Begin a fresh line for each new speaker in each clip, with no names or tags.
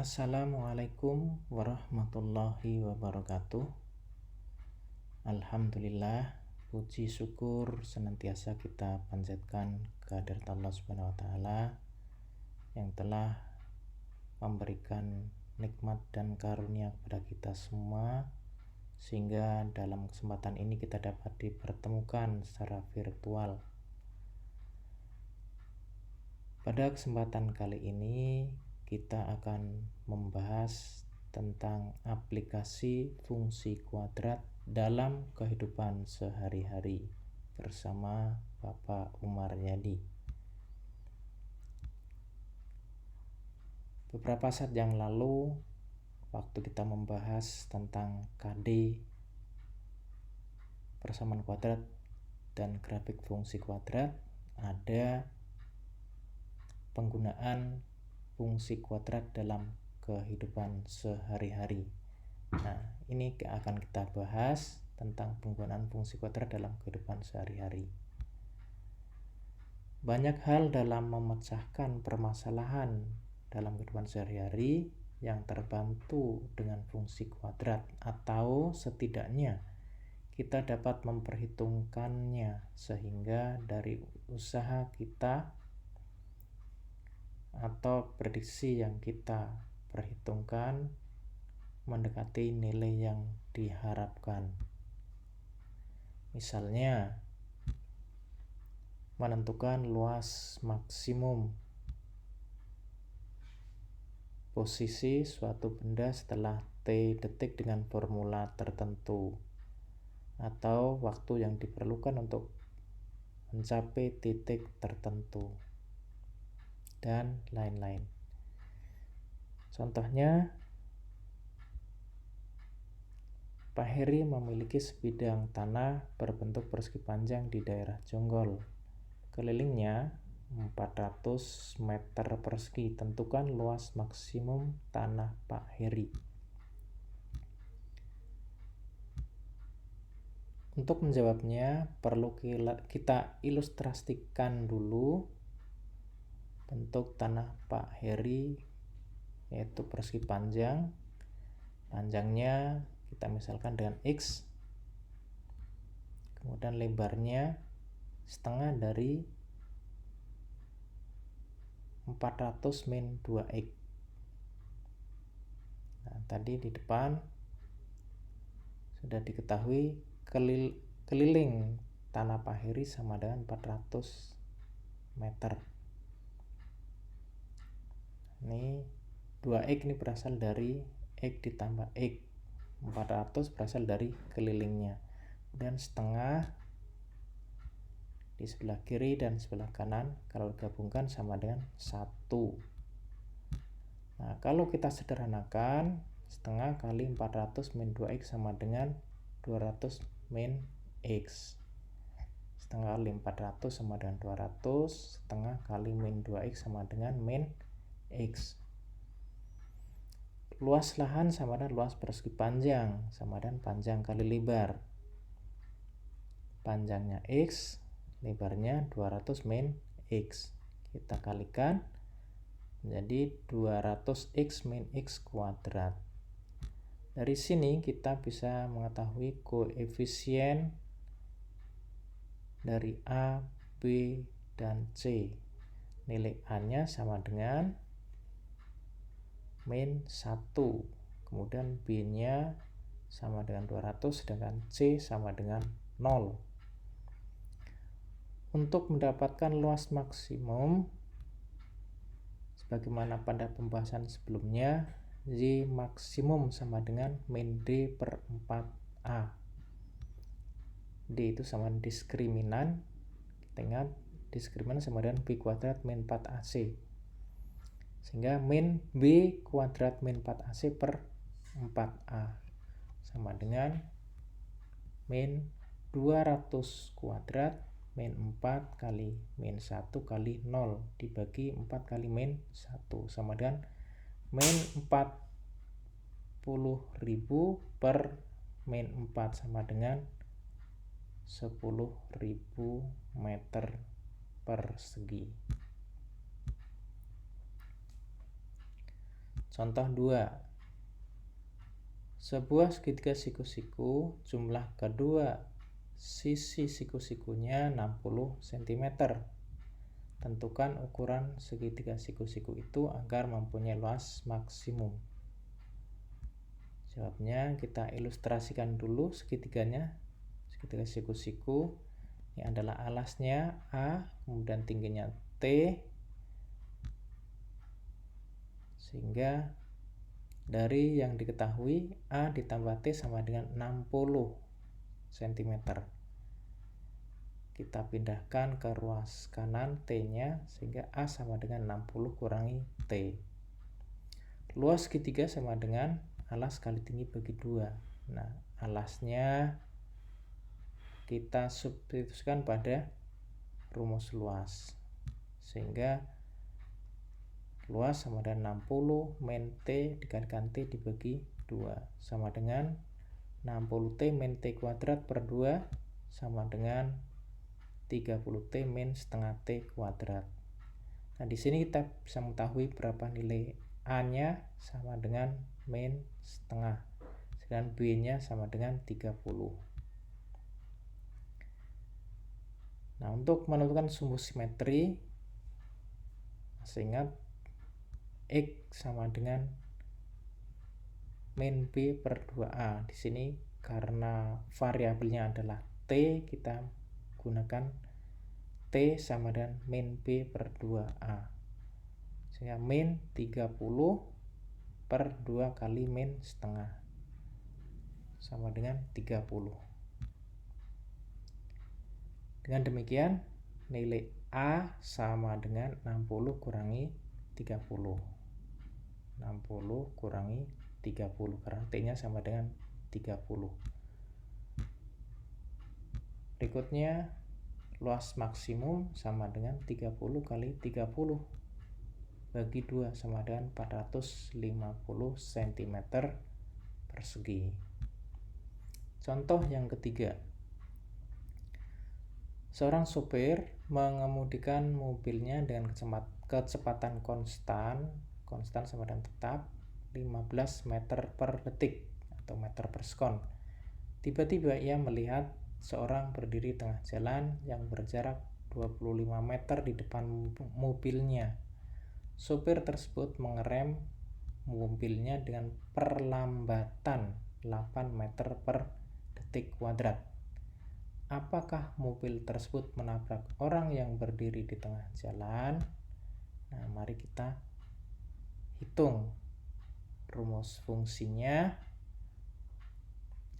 Assalamualaikum warahmatullahi wabarakatuh. Alhamdulillah, puji syukur senantiasa kita panjatkan kehadirat Allah Subhanahu wa taala yang telah memberikan nikmat dan karunia kepada kita semua, sehingga dalam kesempatan ini kita dapat dipertemukan secara virtual. Pada kesempatan kali ini kita akan membahas tentang aplikasi fungsi kuadrat dalam kehidupan sehari-hari bersama Bapak Umar Yadi. Beberapa saat yang lalu, waktu kita membahas tentang KD, persamaan kuadrat, dan grafik fungsi kuadrat, ada penggunaan fungsi kuadrat dalam kehidupan sehari-hari. Nah, ini akan kita bahas tentang penggunaan fungsi kuadrat dalam kehidupan sehari-hari. Banyak hal dalam memecahkan permasalahan dalam kehidupan sehari-hari yang terbantu dengan fungsi kuadrat, atau setidaknya kita dapat memperhitungkannya sehingga dari usaha kita atau prediksi yang kita perhitungkan mendekati nilai yang diharapkan. Misalnya, menentukan luas maksimum posisi suatu benda setelah T detik dengan formula tertentu, atau waktu yang diperlukan untuk mencapai titik tertentu, dan lain-lain. Contohnya, Pak Heri memiliki sebidang tanah berbentuk persegi panjang di daerah Jonggol. Kelilingnya 400 meter persegi. Tentukan luas maksimum tanah Pak Heri. Untuk menjawabnya, perlu kita ilustrasikan dulu bentuk tanah Pak Heri, yaitu persegi panjang. Panjangnya kita misalkan dengan X, kemudian lebarnya setengah dari 400 min 2X. Nah, tadi di depan sudah diketahui keliling tanah Pak Heri sama dengan 400 meter. Ini 2X ini berasal dari X ditambah X. 400 berasal dari kelilingnya. Dan setengah di sebelah kiri dan sebelah kanan kalau digabungkan sama dengan 1. Nah, kalau kita sederhanakan, setengah kali 400 min 2X sama dengan 200 min X. Setengah kali 400 sama dengan 200, setengah kali min 2X sama dengan min X. Luas lahan sama dengan luas persegi panjang, sama dengan panjang kali lebar. Panjangnya X, lebarnya 200 min X. Kita kalikan menjadi 200X min X kuadrat. Dari sini kita bisa mengetahui koefisien dari A, B, dan C. Nilai A-nya sama dengan min 1, kemudian B-nya sama dengan 200, sedangkan C sama dengan 0. Untuk mendapatkan luas maksimum, sebagaimana pada pembahasan sebelumnya, Y maksimum sama dengan min D per 4A. D itu sama dengan diskriminan. Kita ingat, diskriminan sama dengan B kuadrat min 4AC. Sehingga min B kuadrat min 4AC per 4A sama dengan min 200 kuadrat min 4 kali min 1 kali 0 dibagi 4 kali min 1 sama dengan min 40.000 per min 4 sama dengan 10.000 meter persegi. Contoh 2. Sebuah segitiga siku-siku, jumlah kedua sisi siku-sikunya 60 cm. Tentukan ukuran segitiga siku-siku itu agar mempunyai luas maksimum. Jawabnya kita ilustrasikan dulu segitiganya. Segitiga siku-siku ini adalah alasnya A, kemudian tingginya T, sehingga dari yang diketahui A ditambah T sama dengan 60 cm. Kita pindahkan ke ruas kanan T-nya, sehingga A sama dengan 60 kurangi T. Luas segitiga sama dengan alas kali tinggi bagi 2. Nah, alasnya kita substitusikan pada rumus luas, sehingga luas sama dengan 60 min T dikalikan T dibagi 2 sama dengan 60T min T kuadrat per 2 sama dengan 30T min setengah T kuadrat. Nah, di sini kita bisa mengetahui berapa nilai A-nya sama dengan min setengah, sedangkan B-nya sama dengan 30. Nah, untuk menentukan sumbu simetri, masih ingat X sama dengan min B per 2A. Di sini karena variabelnya adalah T, kita gunakan T sama dengan min B per 2A. Sehingga min 30 per 2 kali min setengah sama dengan 30. Dengan demikian nilai A sama dengan 60 kurangi 30. 60 kurangi 30 karena T-nya sama dengan 30. Berikutnya luas maksimum sama dengan 30 kali 30 bagi 2 sama dengan 450 cm persegi. Contoh yang ketiga. Seorang sopir mengemudikan mobilnya dengan kecepatan konstan sama dengan tetap 15 meter per detik atau meter per sekon. Tiba-tiba ia melihat seorang berdiri tengah jalan yang berjarak 25 meter di depan mobilnya. Sopir tersebut mengerem mobilnya dengan perlambatan 8 meter per detik kuadrat. Apakah mobil tersebut menabrak orang yang berdiri di tengah jalan? Nah, mari kita hitung rumus fungsinya.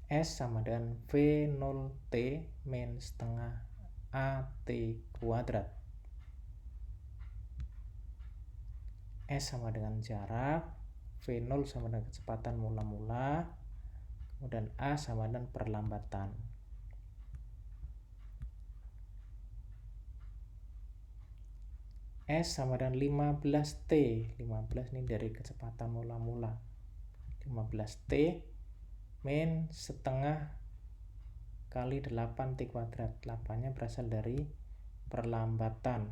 S sama dengan V0T min setengah AT kuadrat. S sama dengan jarak, V0 sama dengan kecepatan mula-mula, kemudian A sama dengan perlambatan. S sama dengan 15T. 15 ini dari kecepatan mula-mula. 15T min setengah kali 8T kuadrat. 8-nya berasal dari perlambatan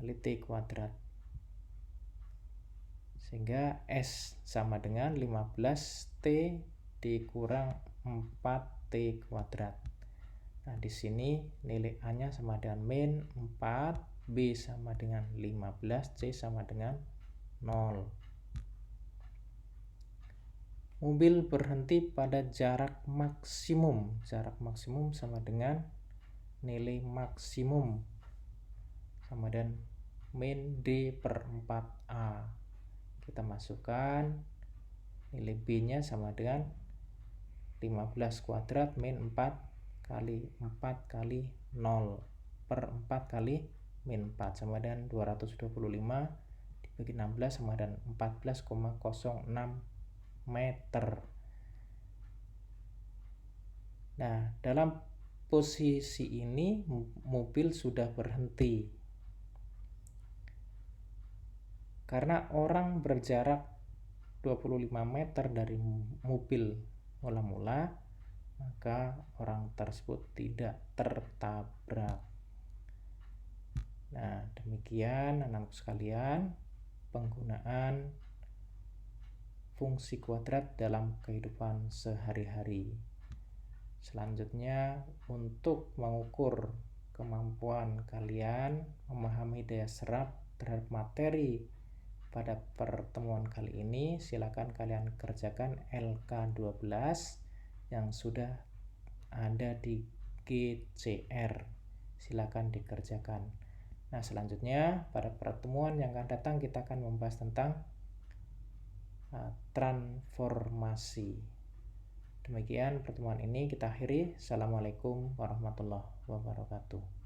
kali T kuadrat. Sehingga S sama dengan 15T dikurang 4T kuadrat. Nah, di sini nilai A-nya sama dengan min 4, B sama dengan 15, C sama dengan 0. Mobil berhenti pada jarak maksimum. Jarak maksimum sama dengan nilai maksimum sama dengan min D per 4A. Kita masukkan nilai B-nya sama dengan 15 kuadrat min 4 kali 4 kali 0 per 4 kali min 4 sama dengan 225 dibagi 16 sama dengan 14,06 meter. Nah, dalam posisi ini mobil sudah berhenti. Karena orang berjarak 25 meter dari mobil mula-mula, maka orang tersebut tidak tertabrak. Nah, demikian anak-anak sekalian penggunaan fungsi kuadrat dalam kehidupan sehari-hari. Selanjutnya, untuk mengukur kemampuan kalian memahami daya serap terhadap materi pada pertemuan kali ini, silakan kalian kerjakan LK12 yang sudah ada di GCR. Silakan dikerjakan. Nah, selanjutnya pada pertemuan yang akan datang kita akan membahas tentang transformasi. Demikian pertemuan ini kita akhiri. Assalamualaikum warahmatullahi wabarakatuh.